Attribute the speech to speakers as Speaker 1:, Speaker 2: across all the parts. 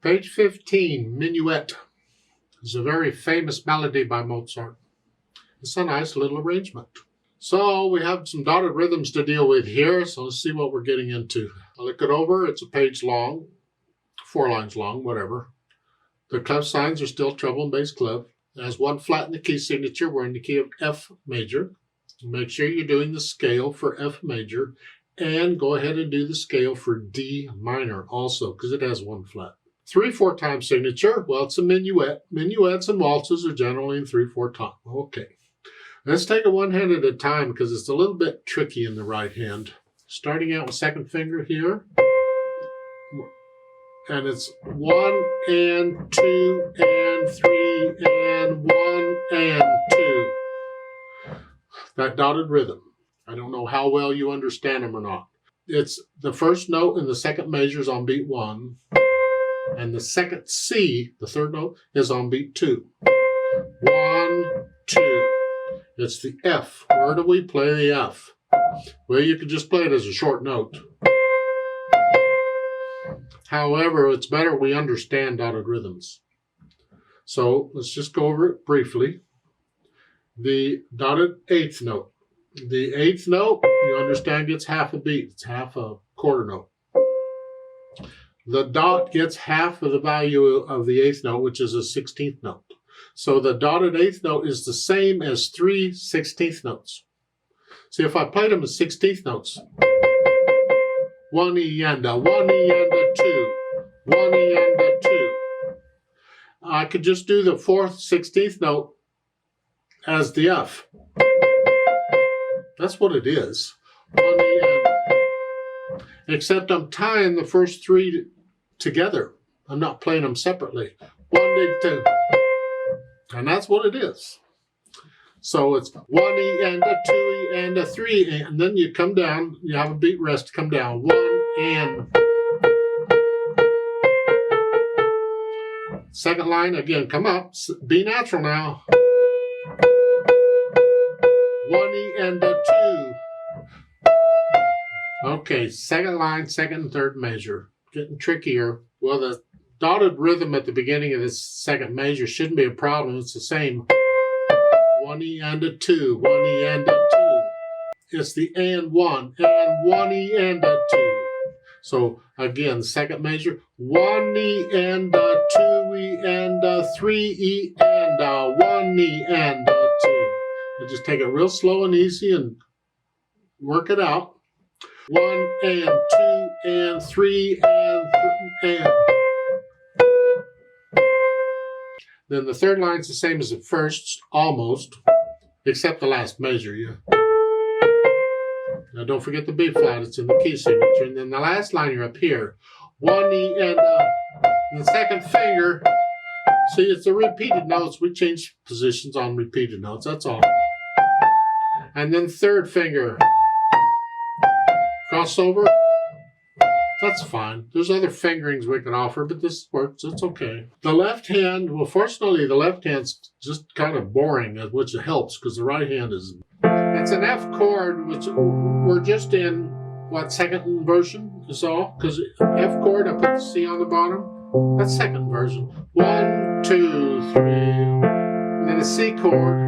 Speaker 1: Page 15, Minuet. It's a very famous melody by Mozart. It's a nice little arrangement. So we have some dotted rhythms to deal with here, so let's see what we're getting into. I'll look it over. It's a page long, 4 lines long, whatever. The clef signs are still treble and bass clef. It has one flat in the key signature. We're in the key of F major. Make sure you're doing the scale for F major, and go ahead and do the scale for D minor also, because it has one flat. 3/4 time signature. Well, it's a minuet. Minuets and waltzes are generally in 3/4 time. Okay. Let's take it one hand at a time because it's a little bit tricky in the right hand. Starting out with second finger here. And it's 1 and 2 and 3 and 1 and 2. That dotted rhythm. I don't know how well you understand them or not. It's the first note and the second measure is on beat 1. And the second C, the third note, is on beat 2. 1, 2. It's the F. Where do we play the F? Well, you could just play it as a short note. However, it's better we understand dotted rhythms. So let's just go over it briefly. The dotted 8th note. The 8th note, you understand, gets half a beat. It's half a quarter note. The dot gets half of the value of the 8th note, which is a 16th note. So the dotted 8th note is the same as 3 16th notes. See, if I played them as 16th notes, 1 E and a 1 E and a 2, 1 E and a 2. I could just do the 4th 16th note as the F. That's what it is. 1 E and, except I'm tying the first 3 together. I'm not playing them separately. 1 E 2. And that's what it is. So it's 1 E and a 2 E and a 3 E, and then you come down, you have a beat rest, come down. 1 and. Second line, again, come up, be natural now. 1 E and a 2. Okay, second line, second and third measure. Getting trickier. Well, the dotted rhythm at the beginning of this second measure shouldn't be a problem. It's the same. 1 E and a 2, 1 E and a 2. It's the and 1 E and a 2. So again, second measure, 1 E and a 2 E and a 3 E and a 1 E and a 2. And just take it real slow and easy and work it out. 1 and 2 and 3 and 3 and. Then the third line's the same as the first, almost, except the last measure. Yeah. Now don't forget the B flat, it's in the key signature. And then the last line, you're up here. 1 E and the second finger. See, it's the repeated notes. We change positions on repeated notes, that's all. And then third finger. Crossover. That's fine. There's other fingerings we can offer, but this works. It's okay. The left hand, well, fortunately, the left hand's just kind of boring, which helps because the right hand is. It's an F chord, which we're just in, what, second inversion is all? Because F chord, I put the C on the bottom. That's second inversion. 1, 2, 3. And then a C chord,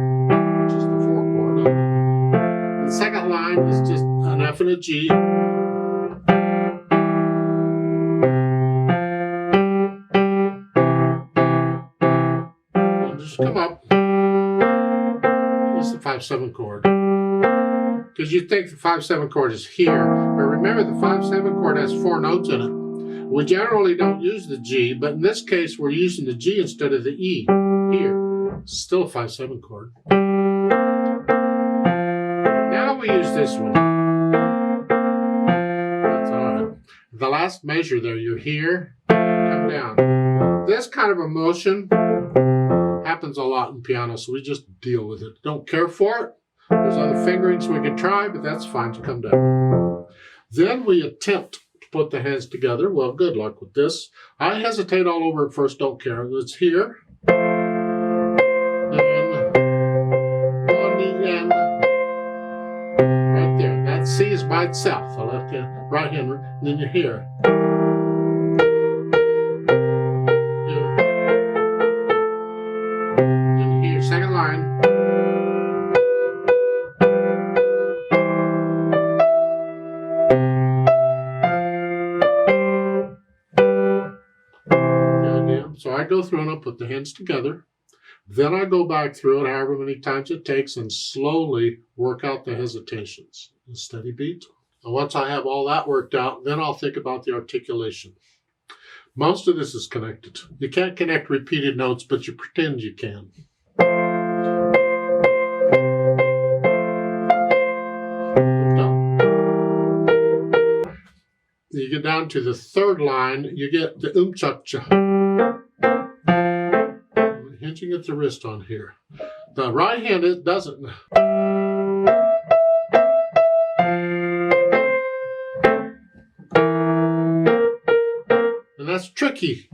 Speaker 1: which is the 4 chord. And the second line is just an F and a G. Come up. It's the 5/7 chord. Because you think the 5/7 chord is here, but remember the 5/7 chord has 4 notes in it. We generally don't use the G, but in this case we're using the G instead of the E here. It's still a 5/7 chord. Now we use this one. That's all right. The last measure there, you're here, come down. This kind of a motion happens a lot in piano, so we just deal with it. Don't care for it. There's other fingerings we can try, but that's fine to come down. Then we attempt to put the hands together. Well, good luck with this. I hesitate all over at first, don't care. It's here. Then 1 E and right there. That C is by itself, the left hand, right hand, and then you're here. So I go through and I put the hands together. Then I go back through it however many times it takes and slowly work out the hesitations. A steady beat. And once I have all that worked out, then I'll think about the articulation. Most of this is connected. You can't connect repeated notes, but you pretend you can. You get down to the third line, you get the cha. Hinging at the wrist on here. The right hand, it doesn't. And that's tricky.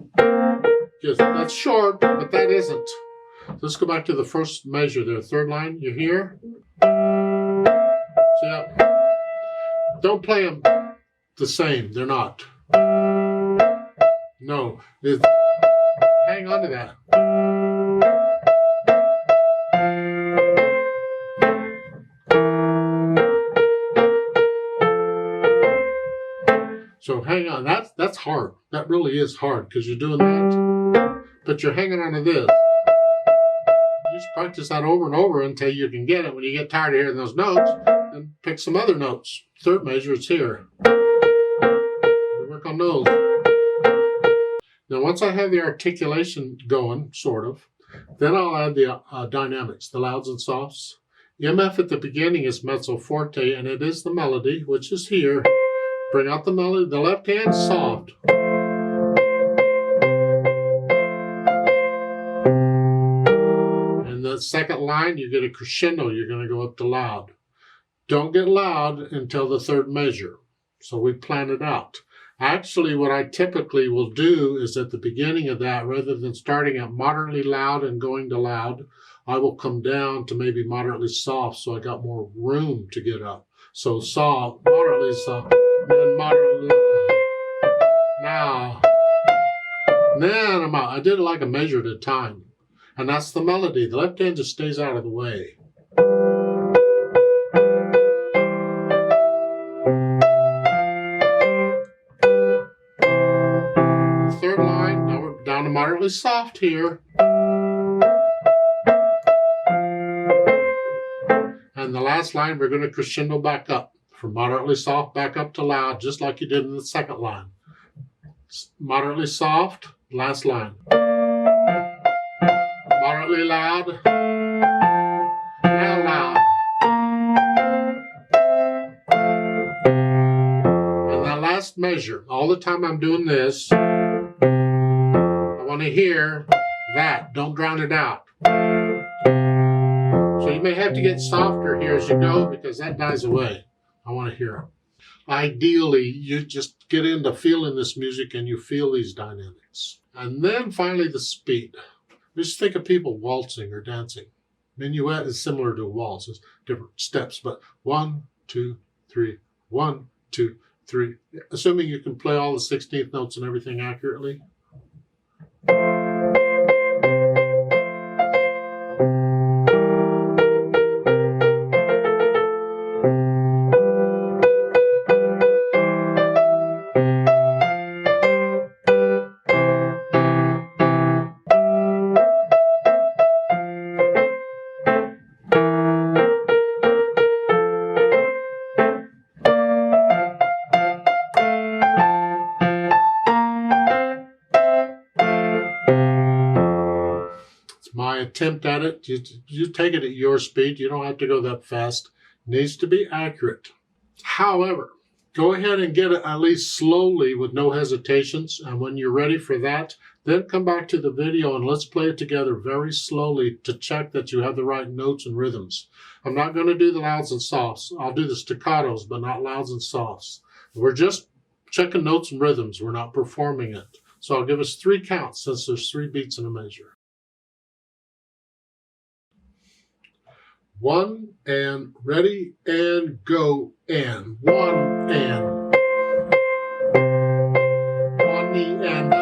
Speaker 1: Yes, that's short, but that isn't. Let's go back to the first measure there. Third line, you're here. See that? Don't play them the same. They're not. No. Hang on to that. So hang on. That's hard. That really is hard because you're doing that, but you're hanging on to this. You just practice that over and over until you can get it. When you get tired of hearing those notes, then pick some other notes. Third measure, it's here. Work on those. Now, once I have the articulation going, sort of, then I'll add the dynamics, the louds and softs. MF at the beginning is mezzo forte, and it is the melody, which is here. Bring out the melody. The left hand soft. And the second line, you get a crescendo. You're going to go up to loud. Don't get loud until the third measure. So we plan it out. Actually, what I typically will do is at the beginning of that, rather than starting at moderately loud and going to loud, I will come down to maybe moderately soft so I got more room to get up. So soft, moderately soft, then moderately loud. Now, then I'm out. I did it like a measure at a time. And that's the melody. The left hand just stays out of the way. Third line, now we're down to moderately soft here. And the last line, we're going to crescendo back up. From moderately soft back up to loud, just like you did in the second line. Moderately soft, last line. Moderately loud, now loud. And that last measure, all the time I'm doing this, I want to hear that. Don't drown it out. So you may have to get softer here as you go because that dies away. I want to hear it. Ideally, you just get into feeling this music and you feel these dynamics. And then finally the speed. Just think of people waltzing or dancing. Minuet is similar to a waltz. It's different steps, but 1, 2, 3, 1, 2, 3. Assuming you can play all the 16th notes and everything accurately. My attempt at it, you take it at your speed. You don't have to go that fast. It needs to be accurate. However, go ahead and get it at least slowly with no hesitations. And when you're ready for that, then come back to the video and let's play it together very slowly to check that you have the right notes and rhythms. I'm not going to do the louds and softs. I'll do the staccatos, but not louds and softs. We're just checking notes and rhythms. We're not performing it. So I'll give us 3 counts since there's 3 beats in a measure. 1 and ready and go and 1 and 1 and